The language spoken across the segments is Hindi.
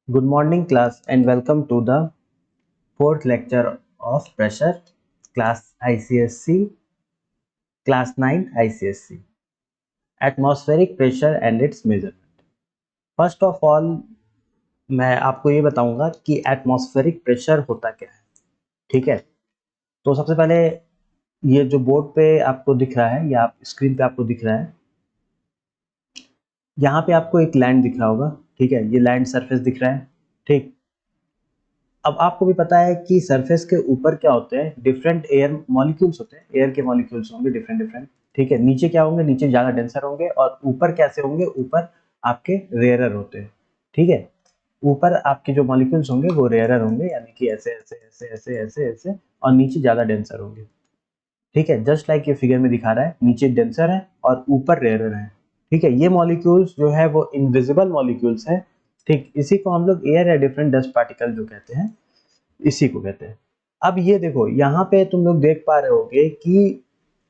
Good morning, class, and welcome to the fourth lecture of pressure, class ICSC, class 9 ICSC, atmospheric pressure and its measurement. First of all, मैं आपको ये बताऊंगा कि एटमॉस्फेरिक प्रेशर होता क्या है, ठीक है। तो सबसे पहले ये जो बोर्ड पे आपको दिख रहा है या आप स्क्रीन पे आपको दिख रहा है, यहाँ पे आपको एक लैंड दिख रहा होगा, ठीक है। ये लैंड सरफेस दिख रहा है, ठीक। अब आपको भी पता है कि सरफेस के ऊपर क्या होते हैं, डिफरेंट एयर मॉलिक्यूल्स होते हैं, एयर के मॉलिक्यूल्स होंगे डिफरेंट डिफरेंट, ठीक है। नीचे क्या होंगे, नीचे ज़्यादा डेंसर होंगे, और ऊपर कैसे होंगे, ऊपर आपके रेयरर होते हैं, ठीक है। ऊपर आपके जो मॉलिक्यूल्स होंगे वो रेयरर होंगे, यानी कि ऐसे ऐसे ऐसे ऐसे ऐसे ऐसे, और नीचे ज़्यादा डेंसर होंगे, ठीक है। जस्ट लाइक ये फिगर में दिखा रहा है, नीचे डेंसर है और ऊपर रेयरर है, ठीक है। ये मॉलिक्यूल्स जो है वो इनविजिबल मॉलिक्यूल्स हैं, ठीक। इसी को हम लोग एयर या डिफरेंट डस्ट पार्टिकल जो कहते हैं, इसी को कहते हैं। अब ये देखो, यहाँ पे तुम लोग देख पा रहे होगे कि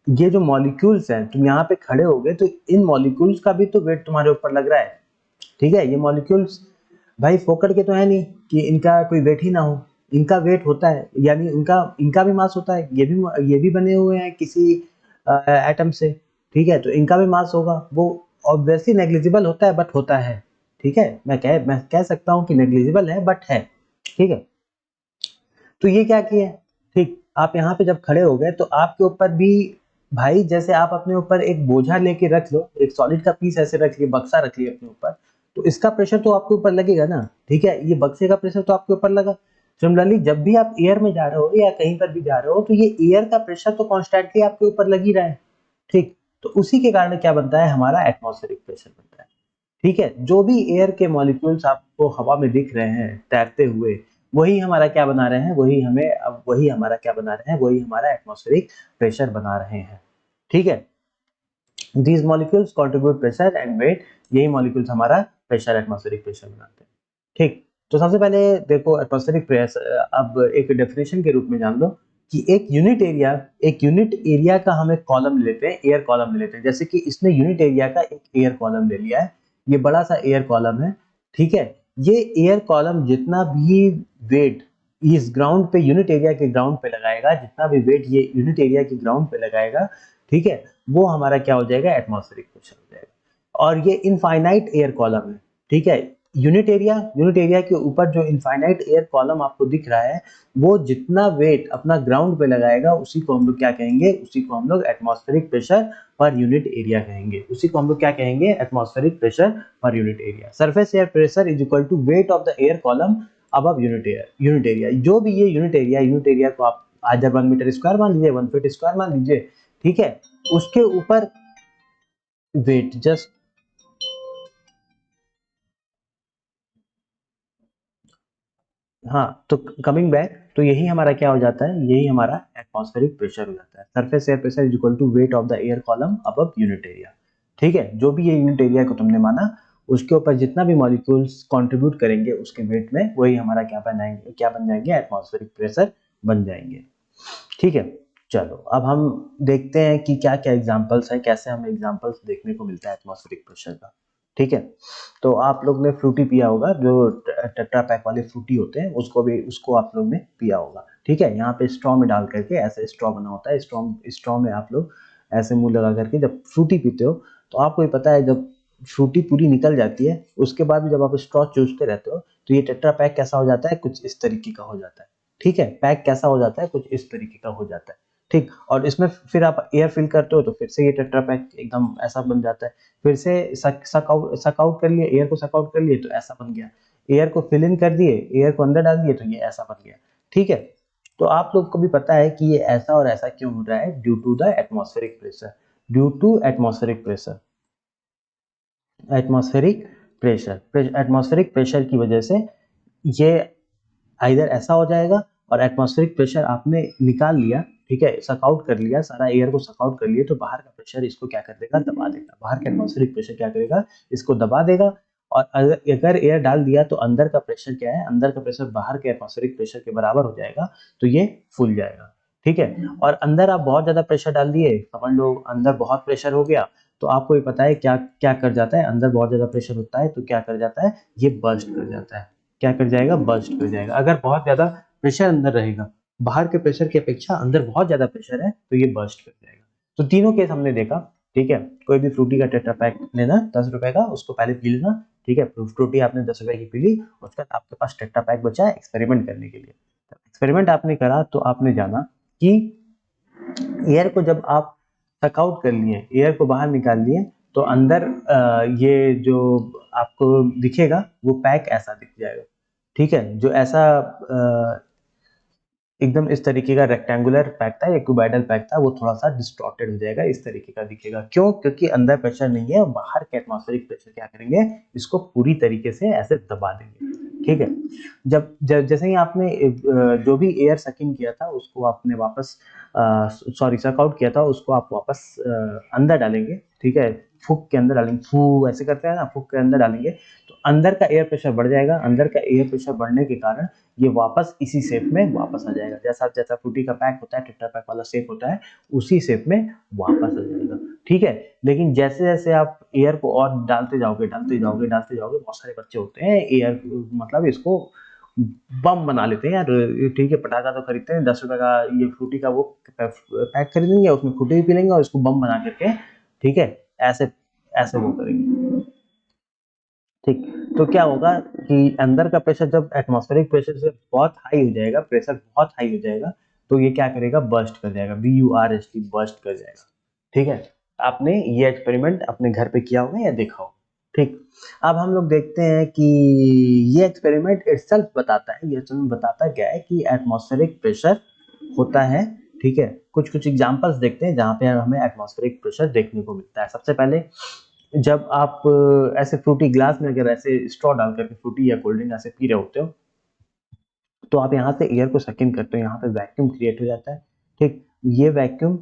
ये जो मॉलिक्यूल्स हैं, तुम यहाँ पे खड़े होगे तो इन मॉलिक्यूल्स का भी तो वेट तुम्हारे ऊपर लग रहा है, ठीक है। ये मॉलिक्यूल्स भाई फोकट के तो है नहीं कि इनका कोई वेट ही ना हो, इनका वेट होता है, यानी इनका इनका भी मास होता है। ये भी बने हुए हैं किसी एटम से, ठीक है। तो इनका भी मास होगा, वो ऑब्वियसली नेग्लिजिबल होता है बट होता है, ठीक है। मैं कह सकता हूँ कि नेग्लिजिबल है बट है, ठीक है। तो ये क्या किया, ठीक। आप यहाँ पे जब खड़े हो गए तो आपके ऊपर भी भाई, जैसे आप अपने ऊपर एक बोझा लेके रख लो, एक सॉलिड का पीस ऐसे रख लिया, बक्सा रख लिया अपने ऊपर, तो इसका प्रेशर तो आपके ऊपर लगेगा ना, ठीक है। ये बक्से का प्रेशर तो आपके ऊपर लगा। सिमिलरली जब भी आप एयर में जा रहे हो या कहीं पर भी जा रहे हो, तो ये एयर का प्रेशर तो कॉन्स्टेंटली आपके ऊपर लग ही रहा है, ठीक। तो उसी के कारण क्या बनता है, हमारा एटमॉस्फेरिक प्रेशर बनता है, ठीक है। जो भी एयर के मॉलिक्यूल्स आपको हवा में दिख रहे हैं तैरते हुए, वही हमारा क्या बना रहे हैं, वही हमारा क्या बना रहे हैं, वही हमारा एटमॉस्फेरिक प्रेशर बना रहे हैं, ठीक है। These molecules contribute pressure and weight, यही मॉलिक्यूल्स हमारा प्रेशर, एटमॉस्फेरिक प्रेशर बनाते हैं, ठीक। तो सबसे पहले देखो एटमॉस्फेरिक प्रेशर, अब एक डेफिनेशन के रूप में जान लो कि एक यूनिट एरिया का हम एक कॉलम लेते हैं, एयर कॉलम ले लेते हैं। जैसे कि इसने यूनिट एरिया का एक एयर कॉलम ले लिया है, ये बड़ा सा एयर कॉलम है, ठीक है। ये एयर कॉलम जितना भी वेट इस ग्राउंड पे, यूनिट एरिया के ग्राउंड पे लगाएगा, जितना भी वेट ये यूनिट एरिया के ग्राउंड पे लगाएगा, ठीक है, वो हमारा क्या हो जाएगा, एटमॉस्फेरिक प्रेशर हो जाएगा। और ये इनफाइनाइट एयर कॉलम है, ठीक है। यूनिट एरिया के ऊपर जो इनफाइनाइट एयर कॉलम आपको दिख रहा है, वो जितना वेट अपना ग्राउंड पे लगाएगा, उसी को हम लोग क्या कहेंगे, उसी को हम लोग atmospheric pressure per unit area कहेंगे, उसी को हम लोग क्या कहेंगे, atmospheric pressure per unit area. Surface air pressure is equal to weight of the air column above unit area. जो भी ये यूनिट एरिया को आप आधा 1 मीटर स्क्वायर मान लीजिए, 1 फीट स्क्वायर मान लीजिए, ठीक है। उसके ऊपर वेट जस्ट, हाँ, तो कमिंग बैक, तो यही हमारा क्या हो जाता है, यही हमारा एटमॉस्फेरिक प्रेशर हो जाता है। Surface air pressure is equal to weight of the air column above unit area, ठीक है। जो भी ये यूनिट एरिया को तुमने माना, उसके ऊपर जितना भी मॉलिक्यूल्स कंट्रीब्यूट करेंगे उसके वेट में, वही हमारा क्या बन जाएंगे, एटमॉस्फेरिक प्रेशर बन जाएंगे, ठीक है। चलो अब हम देखते हैं कि क्या क्या एग्जांपल्स हैं, कैसे हमें एग्जांपल्स देखने को मिलता है एटमॉस्फेरिक प्रेशर का, ठीक है। तो आप लोग ने फ्रूटी पिया होगा, जो टेट्रा पैक वाले फ्रूटी होते हैं, उसको आप लोग ने पिया होगा, ठीक है। यहाँ पे स्ट्रॉ में डाल करके, ऐसे स्ट्रॉ बना होता है, स्ट्रॉ में आप लोग ऐसे मुंह लगा करके जब फ्रूटी पीते हो, तो आपको ये पता है जब फ्रूटी पूरी निकल जाती है, उसके बाद भी जब आप स्ट्रॉ चूसते रहते हो, तो ये टेट्रा पैक कैसा हो जाता है, कुछ इस तरीके का हो जाता है, ठीक है। पैक कैसा हो जाता है, कुछ इस तरीके का हो जाता है, ठीक। और इसमें फिर आप एयर फिल करते हो, तो फिर से ये टेट्रा पैक एकदम ऐसा बन जाता है। फिर से सक आउट कर लिए, एयर को सक आउट कर लिए तो ऐसा बन गया। एयर को फिल इन कर दिए, एयर को अंदर डाल दिए, तो ये ऐसा बन गया, ठीक है। तो आप लोग को भी पता है कि ये ऐसा और ऐसा क्यों हो रहा है, due to the atmospheric pressure, due to atmospheric pressure, atmospheric atmospheric pressure की वजह से ये आइदर ऐसा हो जाएगा, और एटमॉस्फेरिक प्रेशर आपने निकाल लिया, ठीक है, सकआउट कर लिया, सारा एयर को सकआउट कर लिया, तो बाहर का प्रेशर इसको क्या कर देगा, दबा देगा। बाहर का एटमॉस्फेरिक प्रेशर क्या करेगा, इसको दबा देगा। और अगर एयर डाल दिया तो अंदर का प्रेशर क्या है, अंदर का प्रेशर बाहर के एटमॉस्फेरिक प्रेशर के बराबर हो जाएगा, तो ये फूल जाएगा, ठीक है। और अंदर आप बहुत ज्यादा प्रेशर डाल दिए, समझ लो अंदर बहुत प्रेशर हो गया, तो आपको ये पता है क्या क्या कर जाता है, अंदर बहुत ज्यादा प्रेशर होता है तो क्या कर जाता है, ये बर्स्ट कर जाता है, क्या कर जाएगा, बर्स्ट कर जाएगा। अगर बहुत ज्यादा प्रेशर अंदर रहेगा, बाहर के प्रेशर की अपेक्षा अंदर बहुत ज्यादा प्रेशर है, तो ये बर्स्ट कर जाएगा। तो तीनों केस हमने देखा, ठीक है। कोई भी फ्रूटी का टेट्रा पैक लेना 10 रुपए का, उसको पहले पी लेना, ठीक है। फ्रूटी आपने 10 रुपए की पी ली, उसके बाद आपके पास टेट्रा पैक बचा है एक्सपेरिमेंट करने के लिए। एक्सपेरिमेंट आपने करा तो आपने जाना कि एयर को जब आप सक आउट कर लिए, एयर को बाहर निकाल लिए, तो अंदर ये जो आपको दिखेगा वो पैक ऐसा दिख जाएगा, ठीक है। जो ऐसा एकदम इस तरीके का रेक्टेंगुलर पैक था या क्यूबाइडल पैक था, वो थोड़ा सा डिस्टॉर्टेड हो जाएगा, इस तरीके का दिखेगा। क्यों? क्योंकि अंदर प्रेशर नहीं है, बाहर के एटमॉस्फेरिक प्रेशर क्या करेंगे, इसको पूरी तरीके से ऐसे दबा देंगे, ठीक है। जैसे ही आपने जो भी एयर सक इन किया था उसको आपने वापस सॉरी सक आउट किया था, उसको आप वापस अंदर डालेंगे, ठीक है। फूक के अंदर डालेंगे, फू ऐसे करते हैं ना, फूक के अंदर डालेंगे, तो अंदर का एयर प्रेशर बढ़ जाएगा। अंदर का एयर प्रेशर बढ़ने के कारण ये वापस इसी शेप में वापस आ जाएगा, जैसा जैसा फ्रूटी का पैक होता है, टेट्रा पैक वाला शेप होता है, उसी शेप में वापस आ जाएगा, ठीक है। लेकिन जैसे जैसे आप एयर को और डालते जाओगे, डालते जाओगे, डालते जाओगे, बहुत सारे बच्चे होते हैं एयर मतलब इसको बम बना लेते हैं यार, ठीक है। पटाखा तो खरीदते हैं 10 रुपए का, ये फ्रूटी का वो पैक खरीदेंगे, उसमें फ्रूटी भी पी लेंगे और इसको बम बना करके, ठीक है, ऐसे ऐसे वो करेंगे, ठीक। तो क्या होगा कि अंदर का प्रेशर जब एटमॉस्फेरिक प्रेशर से बहुत हाई हो जाएगा, प्रेशर बहुत हाई हो जाएगा, तो ये क्या करेगा, बर्स्ट कर जाएगा, BURST, बर्स्ट कर जाएगा, ठीक है। आपने ये एक्सपेरिमेंट अपने घर पे किया होगा या देखा होगा, ठीक। अब हम लोग देखते हैं कि ये एक्सपेरिमेंट इटसेल्फ बताता है, ये तुम्हें बताता क्या है कि एटमॉस्फेरिक प्रेशर होता है, ठीक है। कुछ कुछ एग्जांपल्स देखते हैं जहां पे हमें एटमॉस्फेरिक प्रेशर देखने को मिलता है। सबसे पहले, जब आप ऐसे फ्रूटी ग्लास में अगर ऐसे स्ट्रॉ डाल करके फ्रूटी या कोल्ड ड्रिंक ऐसे पी रहे होते हो, तो आप यहाँ से एयर को सक इन करते हो, यहाँ पे वैक्यूम क्रिएट हो जाता है, ठीक। ये वैक्यूम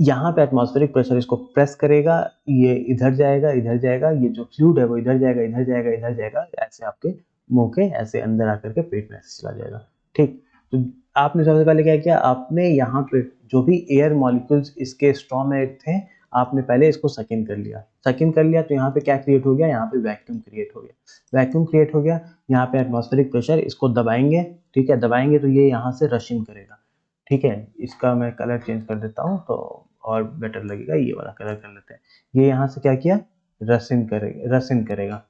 यहाँ पे एटमॉस्फेरिक प्रेशर इसको प्रेस करेगा, ये इधर जाएगा, इधर जाएगा, ये जो फ्लूइड है वो इधर जाएगा, इधर जाएगा, इधर जाएगा, ऐसे आपके मुंह के ऐसे अंदर आकर के पेट में ऐसे चला जाएगा, ठीक। तो आपने सबसे पहले क्या किया, आपने यहाँ पे जो भी एयर मॉलिक्यूल्स इसके स्ट्रॉ में थे, आपने पहले इसको सक इन कर लिया, सक इन कर लिया, तो यहाँ पे क्या क्रिएट हो गया, यहाँ पे वैक्यूम क्रिएट हो गया, वैक्यूम क्रिएट हो गया। यहाँ पे एटमॉस्फेरिक प्रेशर, इसको दबाएंगे, ठीक है, दबाएंगे तो ये यहाँ से रश इन करेगा, ठीक है। इसका मैं कलर चेंज कर देता हूँ तो और बेटर लगेगा, ये वाला कलर कर लेते हैं। ये यहाँ से क्या किया, रसिन करेगा, रसिन करेगा।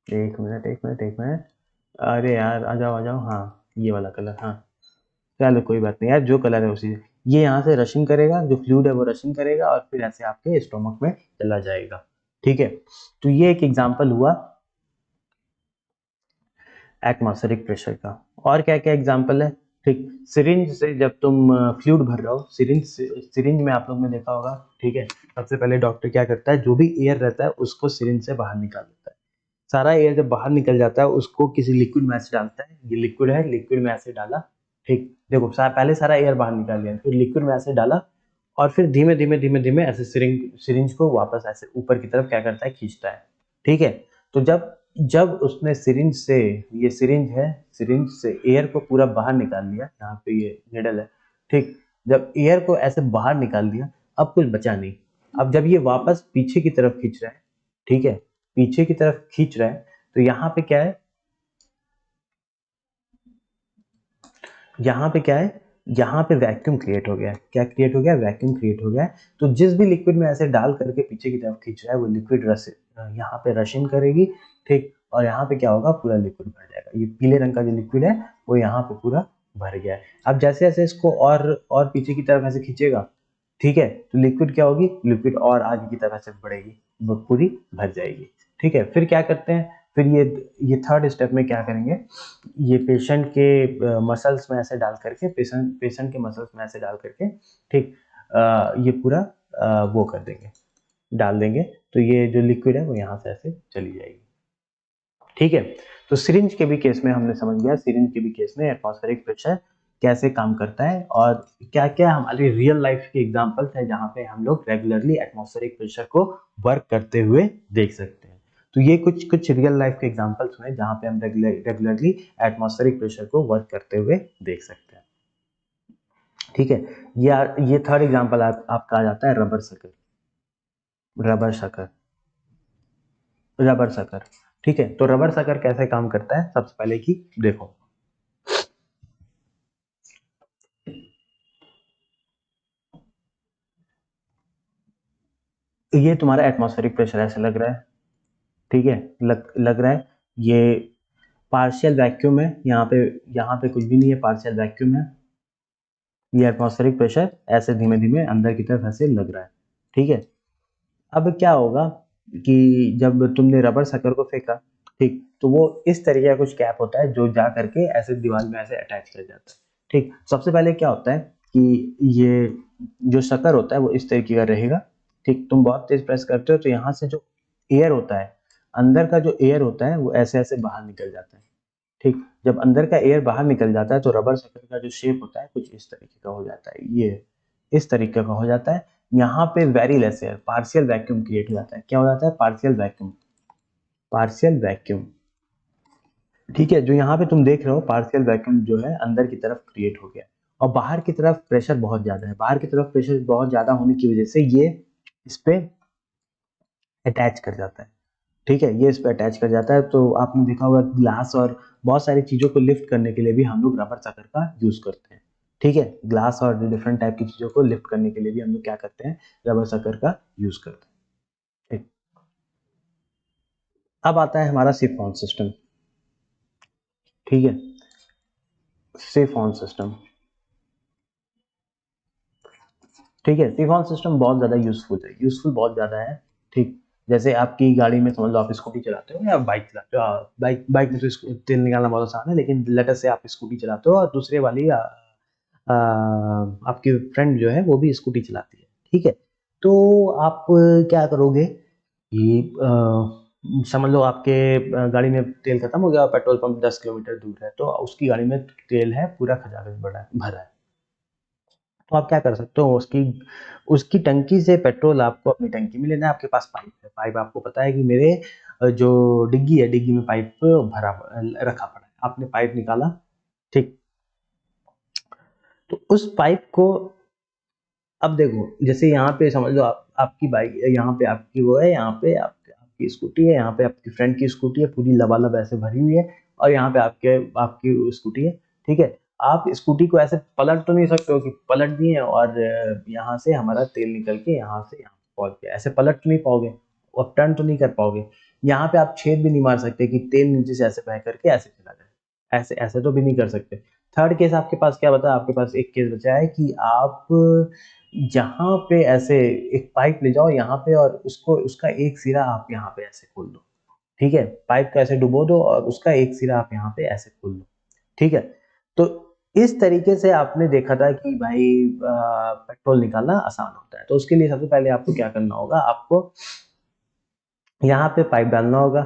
एक मिनट, एक मिनट, एक मिनट, अरे यार आ जाओ, आ जाओ, हाँ ये वाला कलर, हाँ चलो कोई बात नहीं यार, जो कलर है उसी, ये यहाँ से रशिंग करेगा, जो फ्लूइड है वो रशिंग करेगा और फिर ऐसे आपके स्टोमक में चला जाएगा, ठीक है। तो ये एक एग्जांपल हुआ एटमॉस्फेरिक प्रेशर का। और क्या क्या एग्जांपल है, ठीक। सिरिंज से जब तुम फ्लूइड भर रहे हो, सिरिंज में आप लोग ने देखा होगा, ठीक है। सबसे पहले डॉक्टर क्या करता है, जो भी एयर रहता है उसको सिरिंज से बाहर निकाल देता है। सारा एयर जब बाहर निकल जाता है उसको किसी लिक्विड में ऐसे डालता है, ये लिक्विड है, लिक्विड में ऐसे डाला, ठीक। देखो पहले सारा एयर बाहर निकाल लिया, फिर लिक्विड में ऐसे डाला, और फिर धीमे धीमे धीमे धीमे ऐसे सिरिंज को वापस ऐसे ऊपर की तरफ क्या करता है, खींचता है, ठीक है। तो जब जब उसने सिरिंज से, ये सिरिंज है, सिरिंज से एयर को पूरा बाहर निकाल लिया, यहाँ पे ये निडल है, ठीक। जब एयर को ऐसे बाहर निकाल दिया, अब कुछ बचा नहीं। अब जब ये वापस पीछे की तरफ खींच रहा है, ठीक है, पीछे की तरफ खींच रहा है, तो यहाँ पे क्या है, यहाँ पे क्या है, यहाँ पे वैक्यूम क्रिएट हो गया है। क्या क्रिएट हो गया, वैक्यूम क्रिएट हो गया है। तो जिस भी लिक्विड में ऐसे डाल करके पीछे की तरफ खींच रहा है, वो लिक्विड रस यहाँ पे रशिंग करेगी, ठीक। और यहाँ पे क्या होगा, पूरा लिक्विड भर जाएगा। ये पीले रंग का जो लिक्विड है वो यहाँ पे पूरा भर गया है। अब जैसे जैसे इसको और पीछे की तरफ ऐसे खींचेगा, ठीक है, तो लिक्विड क्या होगी, लिक्विड और आगे की तरफ ऐसे बढ़ेगी, वो पूरी भर जाएगी, ठीक है। फिर क्या करते हैं, फिर ये थर्ड स्टेप में क्या करेंगे, ये पेशेंट के मसल्स में ऐसे डाल करके, पेशेंट के मसल्स में ऐसे डाल करके, ठीक, ये पूरा वो कर देंगे, डाल देंगे, तो ये जो लिक्विड है वो यहाँ से ऐसे चली जाएगी, ठीक है। तो सिरिंज के भी केस में हमने समझ गया, सिरिंज के भी केस में एटमॉस्फेरिक प्रेशर कैसे काम करता है, और क्या क्या हमारी रियल लाइफ के एग्जांपल्स है जहाँ पे हम लोग रेगुलरली एटमॉस्फेरिक प्रेशर को वर्क करते हुए देख सकते हैं। तो ये कुछ कुछ रियल लाइफ के एग्जांपल्स हुए जहाँ पे हम रेगुलरली एटमॉस्फेरिक प्रेशर को वर्क करते हुए देख सकते हैं, ठीक है। ये थर्ड एग्जांपल आपका आ जाता है रबर शकर, रबर शकर, रबर शकर, ठीक है, तो रबर सकर कैसे काम करता है सबसे पहले की देखो। ये तुम्हारा एटमॉस्फेरिक प्रेशर ऐसे लग रहा है, ठीक है, लग रहा है। ये पार्शियल वैक्यूम है, यहाँ पे कुछ भी नहीं है, पार्शियल वैक्यूम है। ये एटमॉस्फेरिक प्रेशर ऐसे धीमे धीमे अंदर की तरफ ऐसे लग रहा है, ठीक है। अब क्या होगा कि जब तुमने रबर सकर को फेंका, ठीक, तो वो इस तरीके का कुछ कैप होता है जो जा करके ऐसे दीवार में ऐसे अटैच कर जाता है, ठीक। सबसे पहले क्या होता है कि ये जो शकर होता है वो इस तरीके का रहेगा, ठीक। तुम बहुत तेज प्रेस करते हो तो यहाँ से जो एयर होता है, अंदर का जो एयर होता है वो ऐसे ऐसे बाहर निकल जाता है, ठीक। जब अंदर का एयर बाहर निकल जाता है तो रबर शकर का जो शेप होता है कुछ इस तरीके का हो जाता है, ये इस तरीके का हो जाता है। यहाँ पे very less air, partial vacuum create हो जाता है। क्या हो जाता है? पार्शियल वैक्यूम, पार्शियल वैक्यूम, ठीक है। जो यहाँ पे तुम देख रहे हो पार्शियल वैक्यूम जो है अंदर की तरफ क्रिएट हो गया, और बाहर की तरफ प्रेशर बहुत ज्यादा है। बाहर की तरफ प्रेशर बहुत ज्यादा होने की वजह से ये इस पे अटैच कर जाता है, ठीक है, ये इस पे अटैच कर जाता है। तो आपने देखा होगा ग्लास और बहुत सारी चीजों को लिफ्ट करने के लिए भी हम लोग रबर सकर का यूज करते हैं, ठीक है। ग्लास और डिफरेंट टाइप की चीजों को लिफ्ट करने के लिए भी हम लोग क्या करते हैं? रबर सकर का यूज करते हैं, ठीक। अब आता है हमारा सिफॉन सिस्टम, ठीक है, सिफॉन सिस्टम, ठीक है। सिफॉन सिस्टम बहुत ज्यादा यूजफुल है, यूजफुल बहुत ज्यादा है, ठीक। जैसे आपकी गाड़ी में समझ लो आप स्कूटी चलाते हो या बाइक चलाते हो, बाइक में तो तेल निकालना बहुत आसान है, लेकिन लेटर से आप स्कूटी चलाते हो और दूसरे वाली आपकी फ्रेंड जो है वो भी स्कूटी चलाती है, ठीक है। तो आप क्या करोगे कि समझ लो आपके गाड़ी में तेल खत्म हो गया, पेट्रोल पंप 10 किलोमीटर दूर है, तो उसकी गाड़ी में तेल है पूरा खजाना भरा है। तो आप क्या कर सकते हो, उसकी उसकी टंकी से पेट्रोल आपको अपनी टंकी में लेना है। आपके पास पाइप है, पाइप आपको पता है कि मेरे जो डिग्गी है, डिग्गी में पाइप भरा रखा पड़ा है, आपने पाइप निकाला, ठीक। तो उस पाइप को अब देखो, जैसे यहाँ पे समझ लो आपकी बाइक, यहाँ पे आपकी वो है, यहाँ पे आपकी स्कूटी है, यहाँ पे आपकी फ्रेंड की स्कूटी है, पूरी लबालब ऐसे भरी हुई है, और यहाँ पे आपकी स्कूटी है, ठीक है। आप स्कूटी को ऐसे पलट तो नहीं सकते हो कि पलट दिए और यहाँ से हमारा तेल निकल के यहाँ से यहाँ पहुंच गया, ऐसे पलट तो नहीं पाओगे और टर्न तो नहीं कर पाओगे। यहाँ पे आप छेद भी नहीं मार सकते कि तेल नीचे से ऐसे बह करके ऐसे चला जाए, ऐसे ऐसे तो भी नहीं कर सकते। थर्ड केस आपके पास क्या बता, आपके पास एक केस बचा है कि आप जहाँ पे ऐसे एक पाइप ले जाओ यहाँ पे, और उसको उसका एक सिरा आप यहाँ पे ऐसे खोल दो, ठीक है। पाइप को ऐसे डुबो दो और उसका एक सिरा आप यहाँ पे ऐसे खोल दो, ठीक है। तो इस तरीके से आपने देखा था कि भाई पेट्रोल निकालना आसान होता है। तो उसके लिए सबसे पहले आपको क्या करना होगा, आपको यहाँ पे पाइप डालना होगा,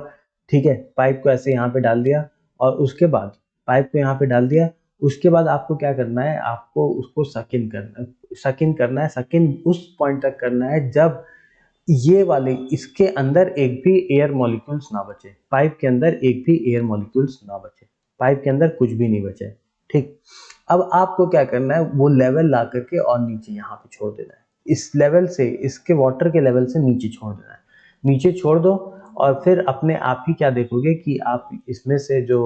ठीक है। पाइप को ऐसे यहाँ पे डाल दिया, और उसके बाद पाइप को यहाँ पे डाल दिया। उसके बाद आपको क्या करना है, आपको उसको सकिन करना है। सकिन उस पॉइंट तक करना है जब ये वाले इसके अंदर एक भी एयर मॉलिक्यूल्स ना बचे, पाइप के अंदर एक भी एयर मॉलिक्यूल्स ना बचे, पाइप के अंदर कुछ भी नहीं बचे, ठीक। अब आपको क्या करना है, वो लेवल ला करके और नीचे यहाँ पे छोड़ देना है। इस लेवल से, इसके वाटर के लेवल से नीचे छोड़ देना है, नीचे छोड़ दो। और फिर अपने आप ही क्या देखोगे कि आप इसमें से जो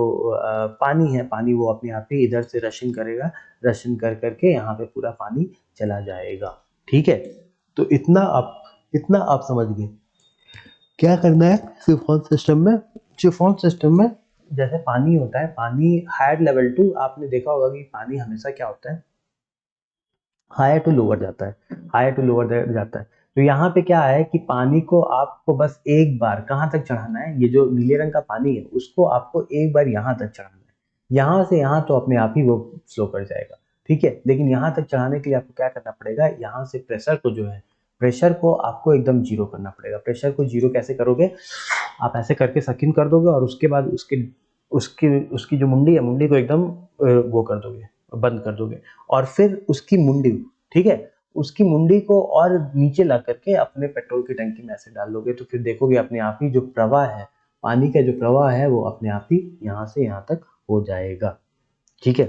पानी है, पानी वो अपने आप ही इधर से रशिंग करेगा, रशिंग कर करके यहाँ पे पूरा पानी चला जाएगा, ठीक है। तो इतना आप समझ गए क्या करना है सिफॉन सिस्टम में। सिफॉन सिस्टम में जैसे पानी होता है, पानी हायर लेवल टू, आपने देखा होगा कि पानी हमेशा क्या होता है, हायर टू लोअर जाता है, हायर टू लोअर जाता है। तो यहाँ पे क्या है कि पानी को आपको बस एक बार कहाँ तक चढ़ाना है, ये जो नीले रंग का पानी है उसको आपको एक बार यहाँ तक चढ़ाना है। यहाँ से यहाँ तो अपने आप ही वो फ्लो कर जाएगा, ठीक है। लेकिन यहाँ तक चढ़ाने के लिए आपको क्या करना पड़ेगा, यहाँ से प्रेशर को जो है, प्रेशर को आपको एकदम जीरो करना पड़ेगा। प्रेशर को जीरो कैसे करोगे, आप ऐसे करके सकिन कर दोगे, और उसके बाद उसकी उसकी उसकी जो मुंडी है, मुंडी को एकदम वो कर दोगे, बंद कर दोगे। और फिर उसकी मुंडी, ठीक है, उसकी मुंडी को और नीचे ला करके अपने पेट्रोल की टंकी में ऐसे डाल दोगे, तो फिर देखोगे अपने आप ही जो प्रवाह है, पानी का जो प्रवाह है वो अपने आप ही यहाँ से यहाँ तक हो जाएगा, ठीक है।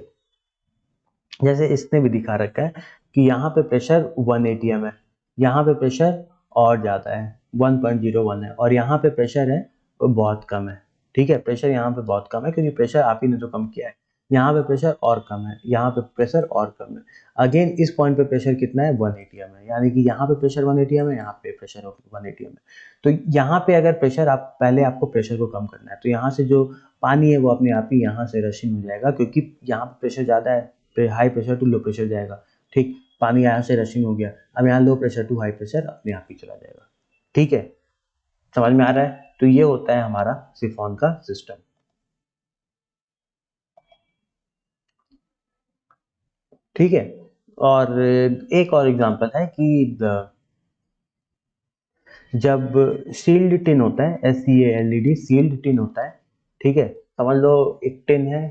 जैसे इसने भी दिखा रखा है कि यहाँ पे प्रेशर 1 atm है, यहाँ पे प्रेशर और ज्यादा है 1.01 है, और यहाँ पे प्रेशर है वो बहुत कम है, ठीक है, प्रेशर यहाँ पे बहुत कम है क्योंकि प्रेशर आप ही ने तो कम किया है। यहाँ पे प्रेशर और कम है, यहाँ पे प्रेशर और कम है। अगेन इस पॉइंट पे प्रेशर कितना है, 1 एटीएम है, यानी कि यहाँ पे प्रेशर 1 एटीएम है, यहाँ पे प्रेशर 1 एटीएम है। तो यहाँ पे अगर प्रेशर आप पहले आपको प्रेशर को कम करना है, तो यहाँ से जो पानी है वो अपने आप ही यहाँ से रशिंग हो जाएगा, क्योंकि यहाँ पे प्रेशर ज़्यादा है, high pressure to low pressure जाएगा। ठीक, पानी यहाँ से रशिंग हो गया, अब यहाँ low pressure to high pressure अपने आप ही चला जाएगा। ठीक है, समझ में आ रहा है? तो ये होता है हमारा सिफॉन का सिस्टम। ठीक है, और एक और एग्जांपल है कि जब सील्ड टिन होता है, SEALED सील्ड टिन होता है, ठीक है, समझ लो एक टिन है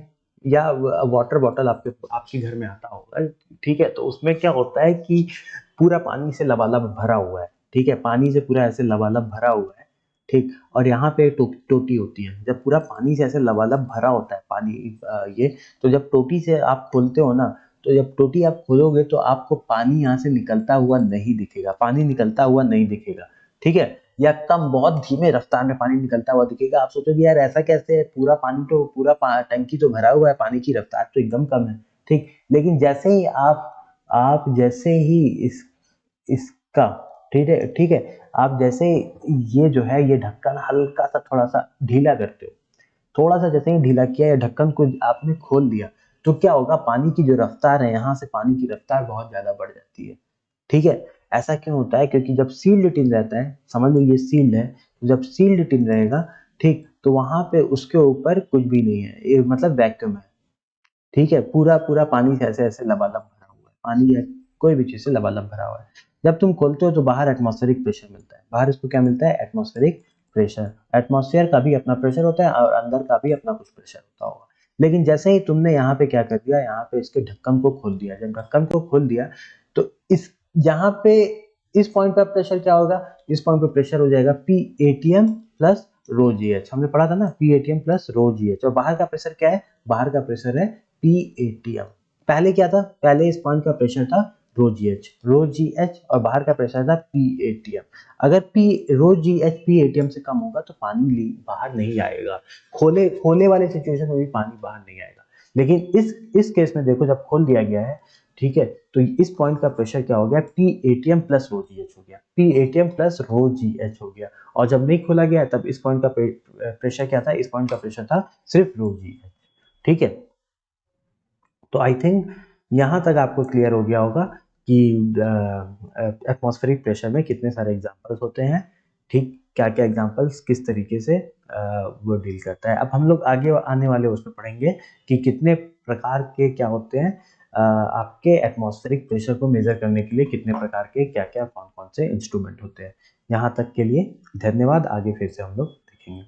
या वाटर बॉटल आपके आपके घर में आता होगा, ठीक है, तो उसमें क्या होता है कि पूरा पानी से लबालब भरा हुआ है, ठीक है, पानी से पूरा ऐसे लबालब भरा हुआ है, ठीक, और यहाँ पे टोटी होती है। जब पूरा पानी से ऐसे लबालब भरा होता है पानी, ये तो जब टोटी से आप खोलते हो ना, तो जब टोटी आप खोलोगे तो आपको पानी यहाँ से निकलता हुआ नहीं दिखेगा, पानी निकलता हुआ नहीं दिखेगा, ठीक है, या कम बहुत धीमे रफ्तार में पानी निकलता हुआ दिखेगा। आप सोचोगे यार ऐसा कैसे है, पूरा पानी तो टंकी तो भरा हुआ है, पानी की रफ्तार तो एकदम कम है, ठीक, लेकिन जैसे ही आप जैसे ही इसका, ठीक है, आप जैसे ये जो है ये ढक्कन हल्का सा थोड़ा सा ढीला करते हो, थोड़ा सा जैसे ही ढीला किया या ढक्कन को आपने खोल दिया, तो क्या होगा, पानी की जो रफ्तार है, यहाँ से पानी की रफ्तार बहुत ज्यादा बढ़ जाती है। ठीक है, ऐसा क्यों होता है, क्योंकि जब सील्ड टिन रहता है, समझ लो ये सील्ड है, तो जब सील्ड टिन रहेगा, ठीक, तो वहां पे उसके ऊपर कुछ भी नहीं है, ये मतलब वैक्यूम है, ठीक है, पूरा पूरा पानी से ऐसे ऐसे लबालब भरा हुआ है, पानी या कोई भी चीज से लबालब भरा हुआ है। जब तुम खोलते हो तो बाहर एटमॉस्फेरिक प्रेशर मिलता है, बाहर इसको क्या मिलता है, एटमॉस्फेरिक प्रेशर। एटमॉस्फेयर का भी अपना प्रेशर होता है और अंदर का भी अपना कुछ प्रेशर होता होगा, लेकिन जैसे ही तुमने यहाँ पे क्या कर दिया, यहाँ पे इसके ढक्कन को खोल दिया, जब ढक्कन को खोल दिया तो इस यहाँ पे इस पॉइंट पे प्रेशर क्या होगा, इस पॉइंट पे प्रेशर हो जाएगा PATM प्लस रो जी एच, हमने पढ़ा था ना, PATM प्लस रो जी एच। और बाहर का प्रेशर क्या है, बाहर का प्रेशर है PATM। पहले क्या था, पहले इस पॉइंट का प्रेशर था रो जी एच और बाहर का प्रेशर था PATM। अगर रो जी एच PATM से कम होगा तो पानी बाहर नहीं आएगा, खोले खोले वाले सिचुएशन में भी पानी बाहर नहीं आएगा। लेकिन इस केस में देखो, जब खोल दिया गया है, ठीक है, तो इस पॉइंट का प्रेशर क्या हो गया, PATM प्लस रो जी एच हो गया, PATM प्लस रो जी एच हो गया। और जब नहीं खोला गया तब इस पॉइंट का प्रेशर क्या था, इस पॉइंट का प्रेशर था सिर्फ रो जी एच। ठीक है, तो आई थिंक यहाँ तक आपको क्लियर हो गया होगा कि एटमॉस्फेरिक प्रेशर में कितने सारे एग्जांपल्स होते हैं, ठीक, क्या क्या एग्जांपल्स किस तरीके से वो डील करता है। अब हम लोग आगे आने वाले उसमें पढ़ेंगे कि कितने प्रकार के क्या होते हैं, आपके एटमॉस्फेरिक प्रेशर को मेजर करने के लिए कितने प्रकार के क्या क्या कौन कौन से इंस्ट्रूमेंट होते हैं। यहाँ तक के लिए धन्यवाद, आगे फिर से हम लोग देखेंगे।